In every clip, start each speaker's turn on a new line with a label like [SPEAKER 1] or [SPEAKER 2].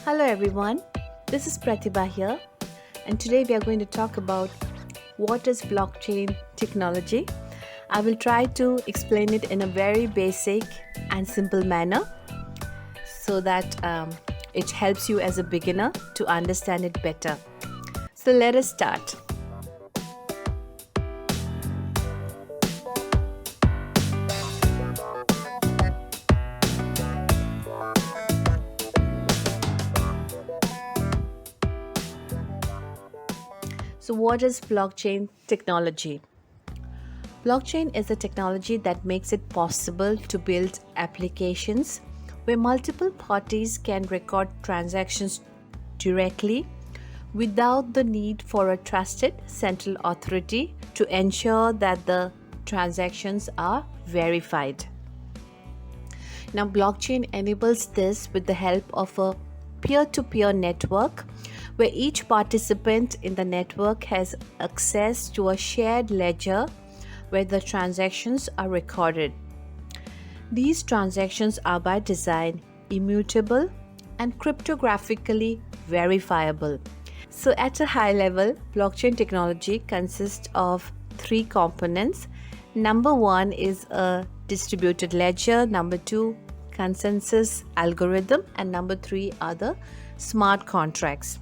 [SPEAKER 1] Hello everyone, this is Pratibha here, and today we are going to talk about what is blockchain technology. I will try to explain it in a very basic and simple manner so that it helps you as a beginner to understand it better. So let us start. So what is blockchain technology? Blockchain is a technology that makes it possible to build applications where multiple parties can record transactions directly without the need for a trusted central authority to ensure that the transactions are verified. Now, blockchain enables this with the help of a peer-to-peer network where each participant in the network has access to a shared ledger where the transactions are recorded. These transactions are by design immutable and cryptographically verifiable. So, at a high level, blockchain technology consists of three components. Number one is a distributed ledger, number two, consensus algorithm, and number three are the smart contracts.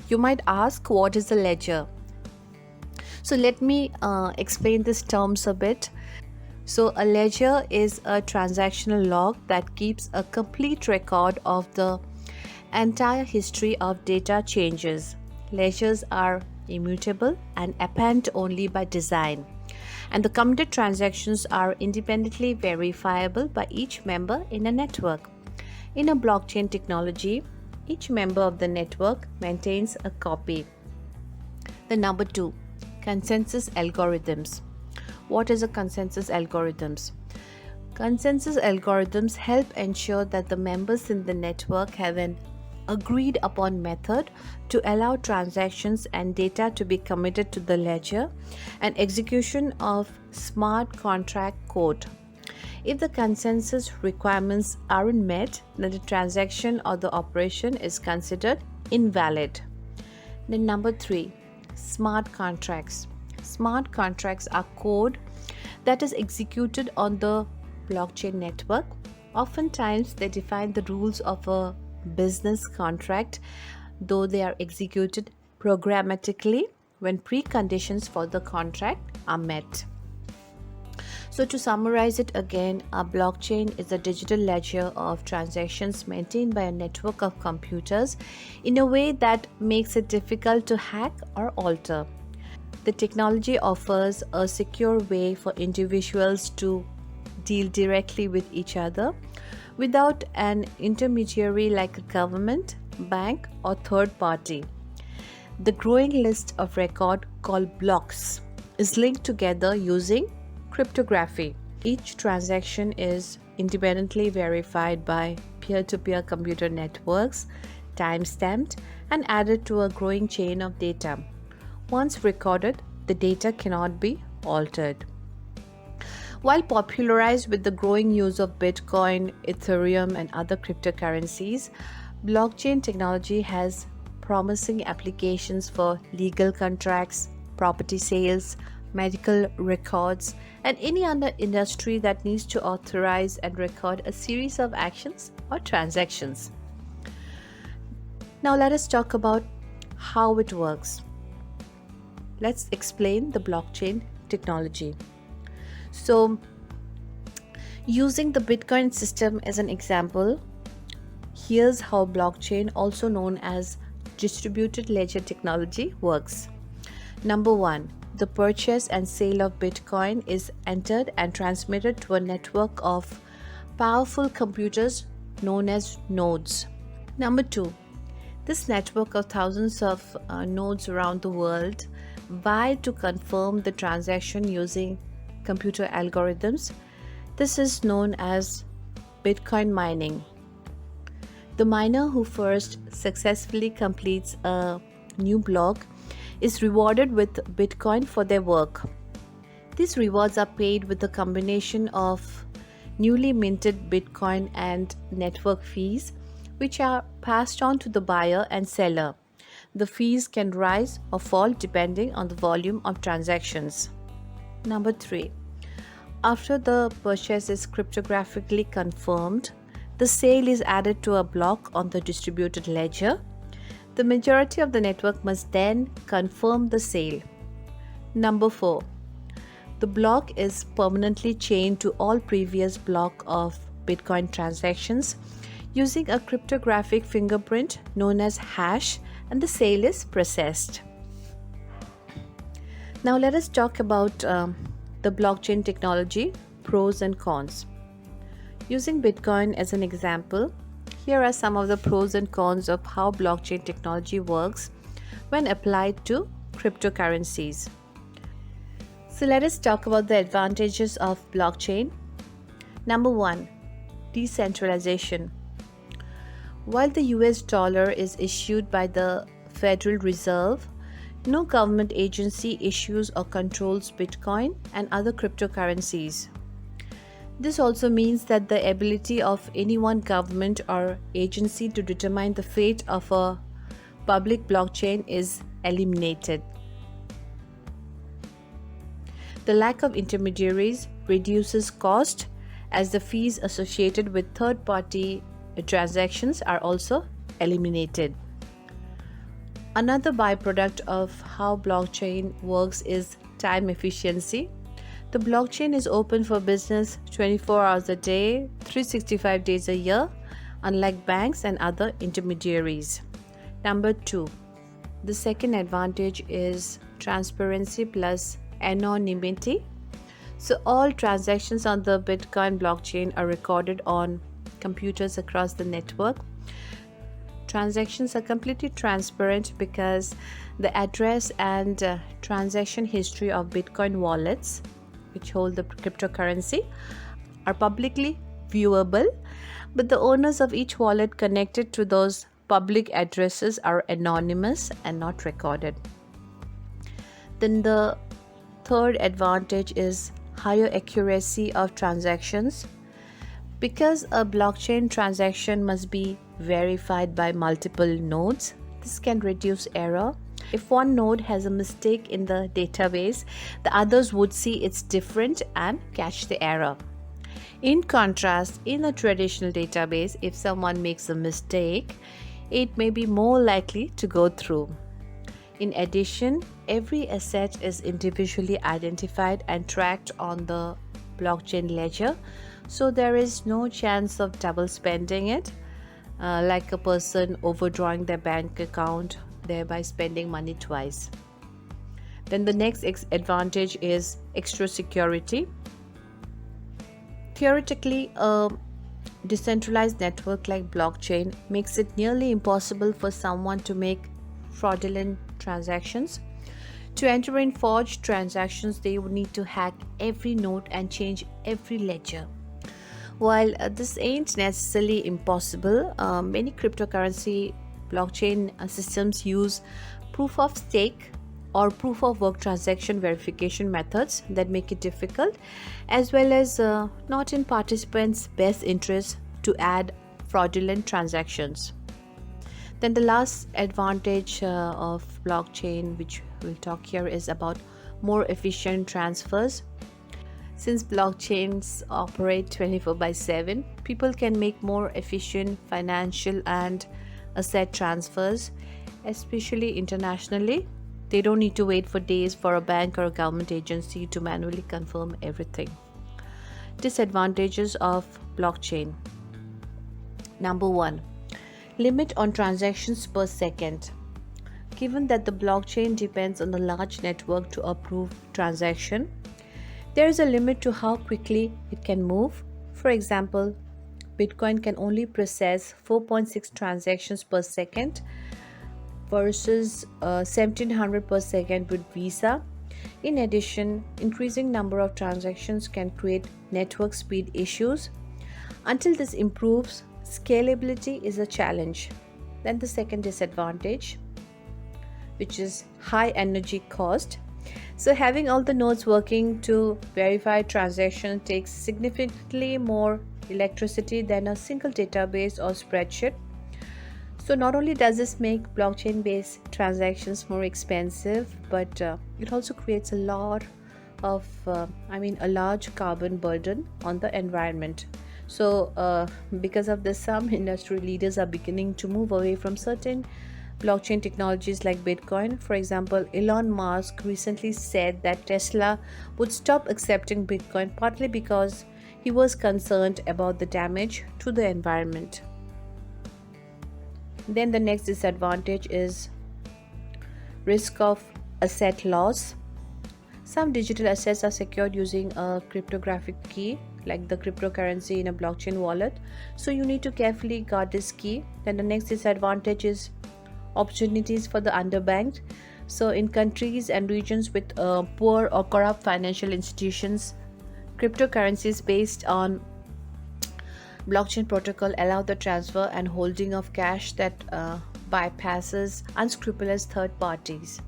[SPEAKER 1] You might ask, what is a ledger? So let me explain these terms a bit. So a ledger is a transactional log that keeps a complete record of the entire history of data changes. Ledgers are immutable and append only by design, and the committed transactions are independently verifiable by each member in a network. In a blockchain technology, each member of the network maintains a copy. The number two, consensus algorithms. What is a consensus algorithms? Consensus algorithms help ensure that the members in the network have an agreed upon method to allow transactions and data to be committed to the ledger and execution of smart contract code. If the consensus requirements aren't met, then the transaction or the operation is considered invalid. Then number three, smart contracts. Smart contracts are code that is executed on the blockchain network. Oftentimes, they define the rules of a business contract, though they are executed programmatically when preconditions for the contract are met. So to summarize it again, a blockchain is a digital ledger of transactions maintained by a network of computers in a way that makes it difficult to hack or alter. The technology offers a secure way for individuals to deal directly with each other without an intermediary like a government, bank, or third party. The growing list of records called blocks is linked together using cryptography. Each transaction is independently verified by peer-to-peer computer networks, time-stamped, and added to a growing chain of data. Once recorded, the data cannot be altered. While popularized with the growing use of Bitcoin, Ethereum, and other cryptocurrencies, blockchain technology has promising applications for legal contracts, property sales, medical records, and any other industry that needs to authorize and record a series of actions or transactions. Now, let us talk about how it works. Let's explain the blockchain technology. So, using the Bitcoin system as an example, here's how blockchain, also known as distributed ledger technology, works. Number one, the purchase and sale of Bitcoin is entered and transmitted to a network of powerful computers known as nodes. Number two, this network of thousands of nodes around the world vie to confirm the transaction using computer algorithms. This is known as Bitcoin mining. The miner who first successfully completes a new block is rewarded with Bitcoin for their work. These rewards are paid with a combination of newly minted Bitcoin and network fees, which are passed on to the buyer and seller. The fees can rise or fall depending on the volume of transactions. Number 3. After the purchase is cryptographically confirmed, the sale is added to a block on the distributed ledger. The majority of the network must then confirm the sale. Number 4. The block is permanently chained to all previous block of Bitcoin transactions using a cryptographic fingerprint known as hash, and the sale is processed. Now let us talk about the blockchain technology, pros and cons. Using Bitcoin as an example, here are some of the pros and cons of how blockchain technology works when applied to cryptocurrencies. So let us talk about the advantages of blockchain. Number 1, decentralization. While the US dollar is issued by the Federal Reserve, no government agency issues or controls Bitcoin and other cryptocurrencies. This also means that the ability of any one government or agency to determine the fate of a public blockchain is eliminated. The lack of intermediaries reduces cost, as the fees associated with third-party transactions are also eliminated. Another byproduct of how blockchain works is time efficiency. The blockchain is open for business 24 hours a day, 365 days a year, unlike banks and other intermediaries. Number 2, the second advantage is transparency plus anonymity. So all transactions on the Bitcoin blockchain are recorded on computers across the network. Transactions are completely transparent because the address and transaction history of Bitcoin wallets, which hold the cryptocurrency, are publicly viewable, but the owners of each wallet connected to those public addresses are anonymous and not recorded. Then the third advantage is higher accuracy of transactions. Because a blockchain transaction must be verified by multiple nodes, this can reduce error. If one node has a mistake in the database, the others would see it's different and catch the error. In contrast, in a traditional database, if someone makes a mistake, it may be more likely to go through. In addition, every asset is individually identified and tracked on the blockchain ledger, so there is no chance of double spending it, like a person overdrawing their bank account, thereby spending money twice. Then the next advantage is extra security. Theoretically, a decentralized network like blockchain makes it nearly impossible for someone to make fraudulent transactions. To enter in forged transactions, they would need to hack every node and change every ledger. While this ain't necessarily impossible, many cryptocurrency blockchain systems use proof of stake or proof of work transaction verification methods that make it difficult, as well as not in participants' best interest to add fraudulent transactions. Then the last advantage of blockchain, which we'll talk here, is about more efficient transfers. Since blockchains operate 24/7, people can make more efficient financial and asset transfers, especially internationally. They don't need to wait for days for a bank or a government agency to manually confirm everything. Disadvantages of blockchain. Number 1, limit on transactions per second. Given that the blockchain depends on a large network to approve transaction, there is a limit to how quickly it can move. For example, Bitcoin can only process 4.6 transactions per second versus 1700 per second with Visa. In addition, increasing number of transactions can create network speed issues. Until this improves, scalability is a challenge. Then the second disadvantage, which is high energy cost. So having all the nodes working to verify transaction takes significantly more electricity than a single database or spreadsheet. So not only does this make blockchain based transactions more expensive, but it also creates a lot of a large carbon burden on the environment. So because of this, some industry leaders are beginning to move away from certain blockchain technologies like Bitcoin. For example, Elon Musk recently said that Tesla would stop accepting Bitcoin partly because he was concerned about the damage to the environment. Then the next disadvantage is risk of asset loss. Some digital assets are secured using a cryptographic key, like the cryptocurrency in a blockchain wallet. So you need to carefully guard this key. Then the next disadvantage is opportunities for the underbanked. So in countries and regions with poor or corrupt financial institutions, cryptocurrencies based on blockchain protocol allow the transfer and holding of cash that bypasses unscrupulous third parties.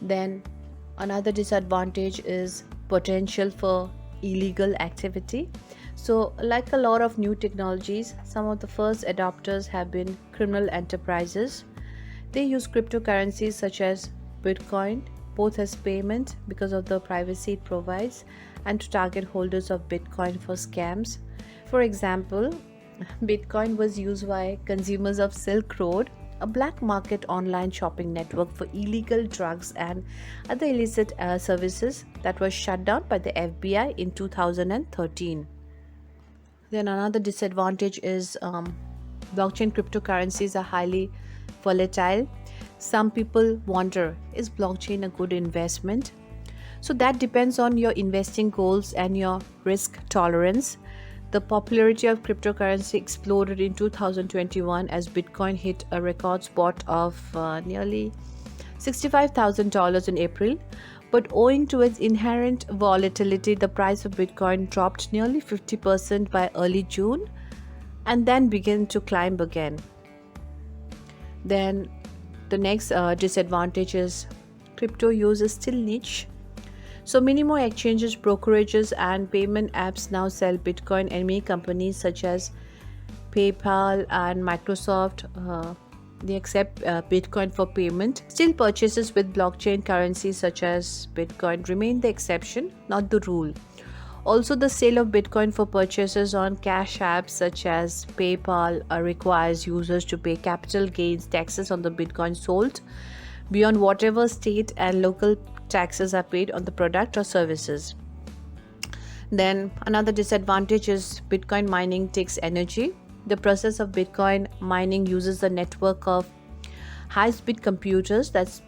[SPEAKER 1] Then another disadvantage is potential for illegal activity. So like a lot of new technologies, some of the first adopters have been criminal enterprises. They use cryptocurrencies such as Bitcoin both as payment because of the privacy it provides and to target holders of Bitcoin for scams. For example, Bitcoin was used by consumers of Silk Road, a black market online shopping network for illegal drugs and other illicit services that was shut down by the FBI in 2013. Then another disadvantage is blockchain cryptocurrencies are highly volatile. Some people wonder, is blockchain a good investment? So that depends on your investing goals and your risk tolerance. The popularity of cryptocurrency exploded in 2021 as Bitcoin hit a record spot of nearly $65,000 in April. But owing to its inherent volatility, the price of Bitcoin dropped nearly 50% by early June and then began to climb again. Then the next disadvantage is crypto use is still niche. So many more exchanges, brokerages, and payment apps now sell Bitcoin, and many companies such as PayPal and Microsoft they accept Bitcoin for payment. Still, purchases with blockchain currencies such as Bitcoin remain the exception, not the rule. Also, the sale of Bitcoin for purchases on cash apps such as PayPal requires users to pay capital gains taxes on the Bitcoin sold beyond whatever state and local taxes are paid on the product or services. Then another disadvantage is Bitcoin mining takes energy. The process of Bitcoin mining uses a network of high-speed computers that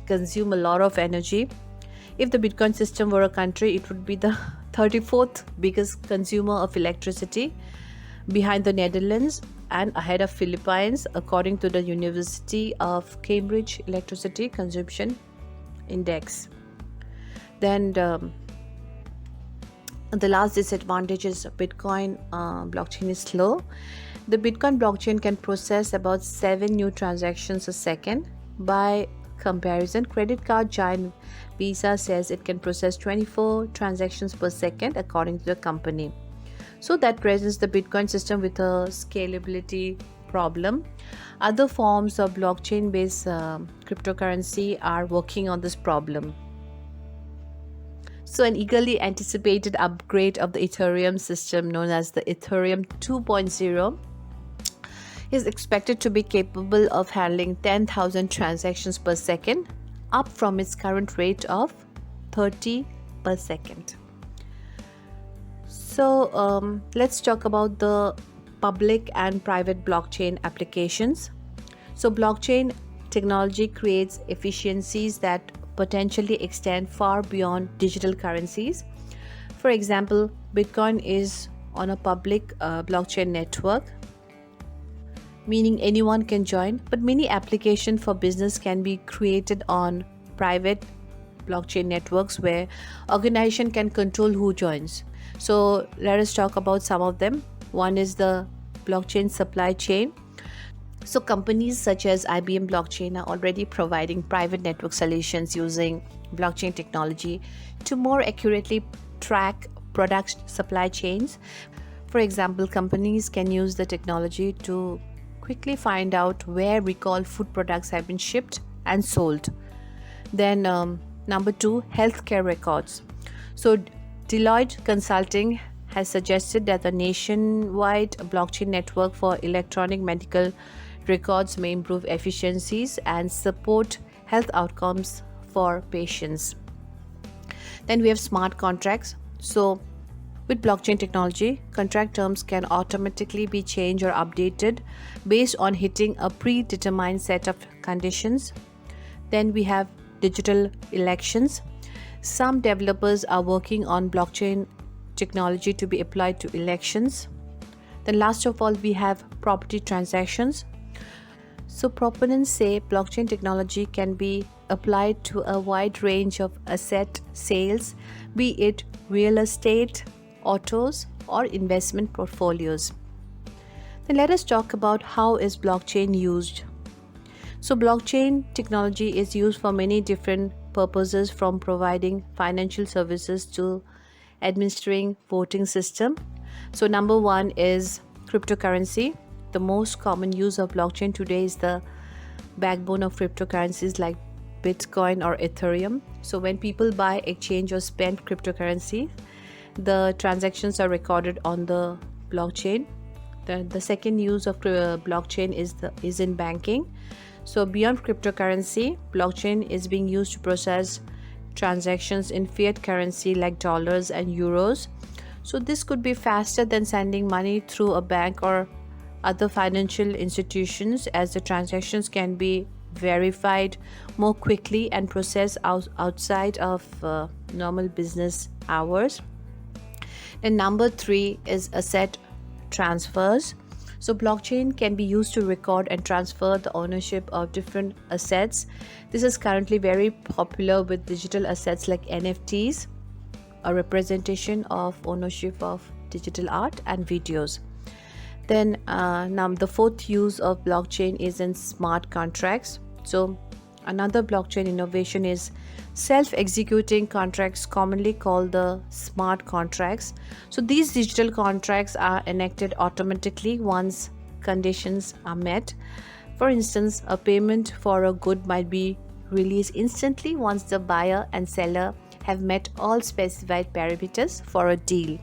[SPEAKER 1] consume a lot of energy. If the Bitcoin system were a country, it would be the 34th biggest consumer of electricity, behind the Netherlands and ahead of Philippines, according to the University of Cambridge Electricity Consumption Index. Then the last disadvantage is Bitcoin blockchain is slow. The Bitcoin blockchain can process about 7 new transactions a second. By comparison, credit card giant Visa says it can process 24 transactions per second according to the company. So that presents the Bitcoin system with a scalability problem. Other forms of blockchain based cryptocurrency are working on this problem. So an eagerly anticipated upgrade of the Ethereum system known as the Ethereum 2.0 is expected to be capable of handling 10,000 transactions per second, up from its current rate of 30 per second. So let's talk about the public and private blockchain applications. So blockchain technology creates efficiencies that potentially extend far beyond digital currencies. For example, Bitcoin is on a public blockchain network, meaning anyone can join, but many applications for business can be created on private blockchain networks where organization can control who joins. So let us talk about some of them. One is the blockchain supply chain. So companies such as IBM Blockchain are already providing private network solutions using blockchain technology to more accurately track product supply chains. For example, companies can use the technology to quickly find out where recalled food products have been shipped and sold. Then, number two, healthcare records. So, Deloitte Consulting has suggested that the nationwide blockchain network for electronic medical records may improve efficiencies and support health outcomes for patients. Then we have smart contracts. So, with blockchain technology, contract terms can automatically be changed or updated based on hitting a predetermined set of conditions. Then we have digital elections. Some developers are working on blockchain technology to be applied to elections. Then, last of all, we have property transactions. So, proponents say blockchain technology can be applied to a wide range of asset sales, be it real estate, autos, or investment portfolios. Then, let us talk about how is blockchain used. So, blockchain technology is used for many different purposes, from providing financial services to administering voting system. So, number one is cryptocurrency. The most common use of blockchain today is the backbone of cryptocurrencies like Bitcoin or Ethereum. So, when people buy, exchange, or spend cryptocurrency, the transactions are recorded on the blockchain. The second use of blockchain is in banking. So, beyond cryptocurrency, blockchain is being used to process transactions in fiat currency like dollars and euros. So, this could be faster than sending money through a bank or other financial institutions, as the transactions can be verified more quickly and processed outside of normal business hours. And number three is asset transfers. So, blockchain can be used to record and transfer the ownership of different assets. This is currently very popular with digital assets like NFTs, a representation of ownership of digital art and videos. Then, now the fourth use of blockchain is in smart contracts. So, another blockchain innovation is self-executing contracts, commonly called the smart contracts. So, these digital contracts are enacted automatically once conditions are met. For instance, a payment for a good might be released instantly once the buyer and seller have met all specified parameters for a deal.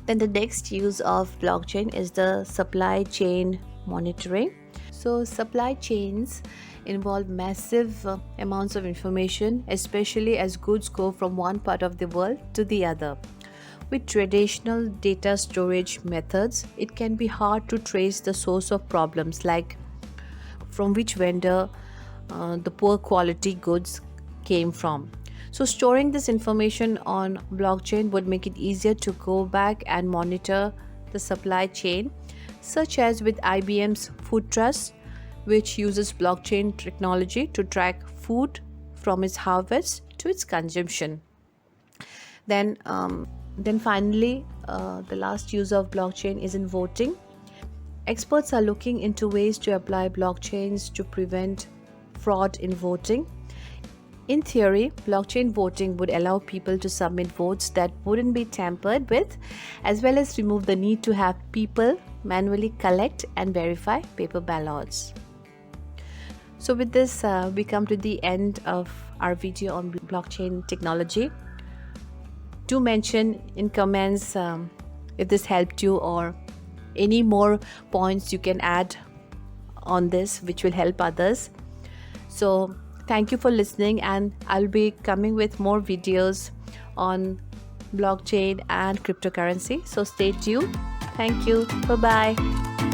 [SPEAKER 1] Then the next use of blockchain is the supply chain monitoring. So, supply chains involve massive amounts of information, especially as goods go from one part of the world to the other. With traditional data storage methods, it can be hard to trace the source of problems, like from which vendor the poor quality goods came from. So, storing this information on blockchain would make it easier to go back and monitor the supply chain, such as with IBM's Food Trust, which uses blockchain technology to track food from its harvest to its consumption. Then, finally, the last use of blockchain is in voting. Experts are looking into ways to apply blockchains to prevent fraud in voting. In theory, blockchain voting would allow people to submit votes that wouldn't be tampered with, as well as remove the need to have people manually collect and verify paper ballots. So, with this, we come to the end of our video on blockchain technology. Do mention in comments if this helped you, or any more points you can add on this which will help others. So, thank you for listening, and I'll be coming with more videos on blockchain and cryptocurrency. So, stay tuned. Thank you. Bye bye.